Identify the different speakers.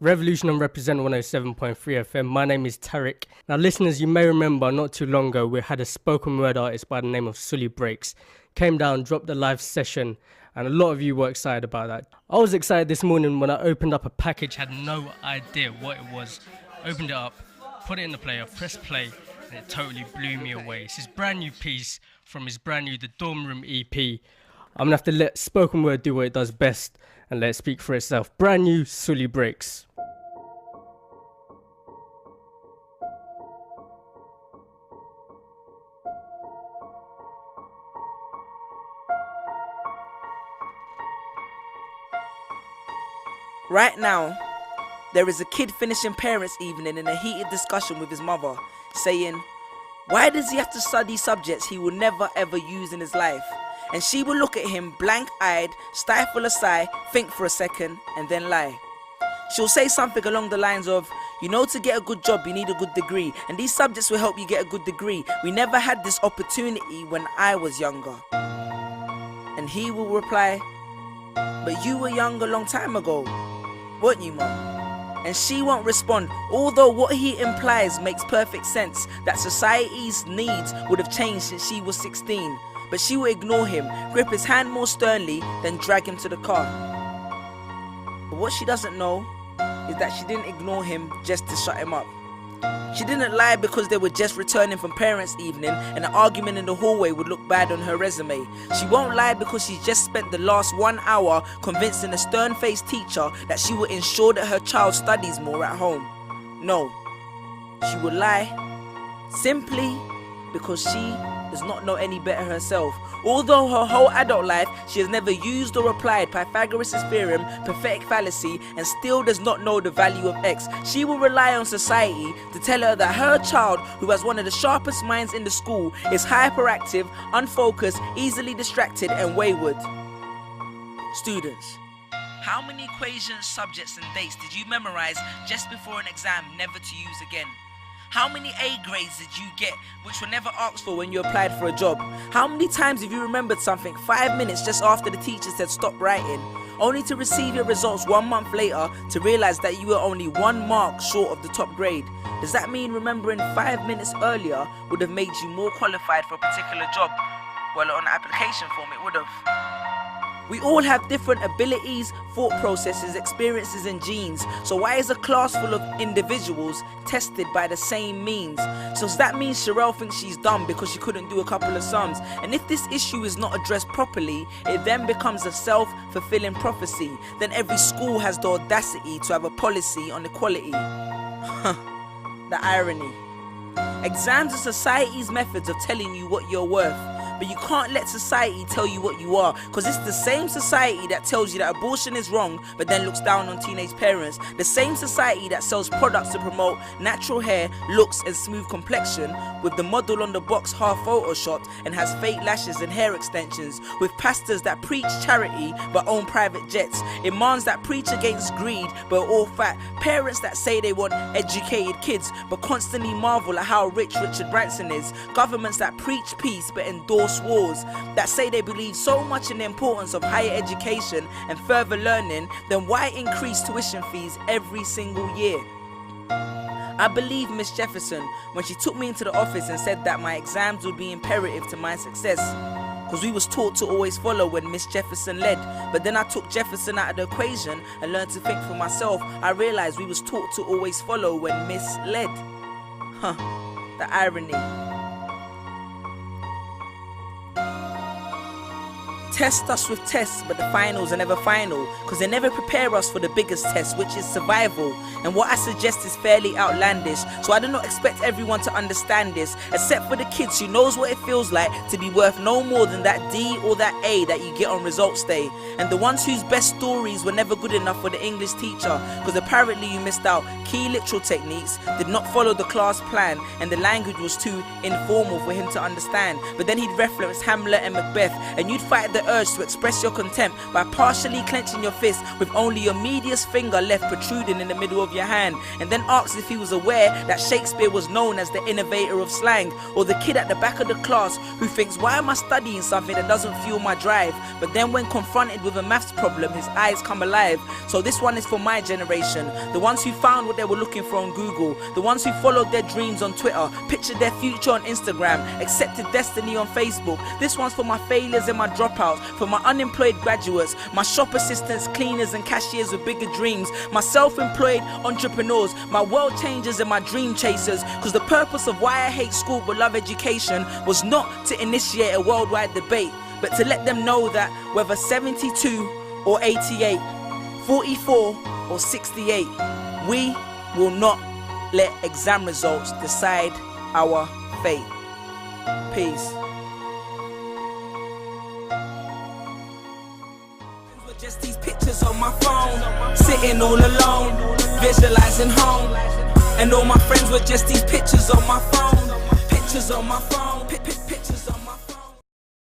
Speaker 1: Revolution on Represent 107.3 FM. My name is Tariq. Now, listeners, you may remember not too long ago we had a spoken word artist by the name of Sully Breaks. Came down, dropped a live session, and a lot of you were excited about that. I was excited this morning when I opened up a package, had no idea what it was. Opened it up, put it in the player, pressed play, and it totally blew me away. It's his brand new piece from his brand new The Dorm Room EP. I'm going to have to let spoken word do what it does best and let it speak for itself. Brand new Sully Breaks.
Speaker 2: Right now, there is a kid finishing parents' evening in a heated discussion with his mother, saying, why does he have to study subjects he will never ever use in his life? And she will look at him blank-eyed, stifle a sigh, think for a second, and then lie. She'll say something along the lines of, you know, to get a good job you need a good degree, and these subjects will help you get a good degree. We never had this opportunity when I was younger. And he will reply, but you were young a long time ago, weren't you, Mum? And she won't respond, although what he implies makes perfect sense, that society's needs would have changed since she was 16. But she will ignore him, grip his hand more sternly, then drag him to the car. But what she doesn't know is that she didn't ignore him just to shut him up. She didn't lie because they were just returning from parents' evening and an argument in the hallway would look bad on her resume. She won't lie because she's just spent the last 1 hour convincing a stern-faced teacher that she will ensure that her child studies more at home. No, she will lie simply because she does not know any better herself. Although her whole adult life she has never used or applied Pythagoras' theorem, pathetic fallacy, and still does not know the value of X, she will rely on society to tell her that her child, who has one of the sharpest minds in the school, is hyperactive, unfocused, easily distracted, and wayward. Students, how many equations, subjects, and dates did you memorize just before an exam never to use again? How many A grades did you get which were never asked for when you applied for a job? How many times have you remembered something 5 minutes just after the teacher said stop writing, only to receive your results 1 month later to realize that you were only 1 mark short of the top grade? Does that mean remembering 5 minutes earlier would have made you more qualified for a particular job? Well, on the application form it would have. We all have different abilities, thought processes, experiences and genes. So why is a class full of individuals tested by the same means? So does that mean Sherelle thinks she's dumb because she couldn't do a couple of sums? And if this issue is not addressed properly, it then becomes a self-fulfilling prophecy. Then every school has the audacity to have a policy on equality. The irony. Exams are society's methods of telling you what you're worth. But you can't let society tell you what you are, because it's the same society that tells you that abortion is wrong but then looks down on teenage parents. The same society that sells products to promote natural hair, looks and smooth complexion, with the model on the box half photoshopped and has fake lashes and hair extensions, with pastors that preach charity but own private jets, imams that preach against greed but are all fat, parents that say they want educated kids but constantly marvel at how rich Richard Branson is, governments that preach peace but endorse wars, that say they believe so much in the importance of higher education and further learning, then why increase tuition fees every single year? I believe Miss Jefferson when she took me into the office and said that my exams would be imperative to my success, because we was taught to always follow when Miss Jefferson led. But then I took Jefferson out of the equation and learned to think for myself. I realized we was taught to always follow when Miss led. The irony. Test us with tests, but the finals are never final, because they never prepare us for the biggest test, which is survival. And what I suggest is fairly outlandish, so I do not expect everyone to understand this, except for the kids who knows what it feels like to be worth no more than that D or that A that you get on results day, and the ones whose best stories were never good enough for the English teacher, because apparently you missed out key literal techniques, did not follow the class plan, and the language was too informal for him to understand. But then he'd reference Hamlet and Macbeth, and you'd fight the urge to express your contempt by partially clenching your fist with only your medius finger left protruding in the middle of your hand, and then asks if he was aware that Shakespeare was known as the innovator of slang, or the kid at the back of the class who thinks, why am I studying something that doesn't fuel my drive? But then when confronted with a maths problem, his eyes come alive. So this one is for my generation, the ones who found what they were looking for on Google, the ones who followed their dreams on Twitter, pictured their future on Instagram, accepted destiny on Facebook. This one's for my failures and my dropouts, for my unemployed graduates, my shop assistants, cleaners and cashiers with bigger dreams, my self-employed entrepreneurs, my world changers and my dream chasers. Because the purpose of why I hate school but love education was not to initiate a worldwide debate, but to let them know that whether 72 or 88, 44 or 68, we will not let exam results decide our fate. Peace. Just these pictures on my phone, sitting all alone, visualizing home. And all my friends were just these pictures on my phone, pictures on my phone.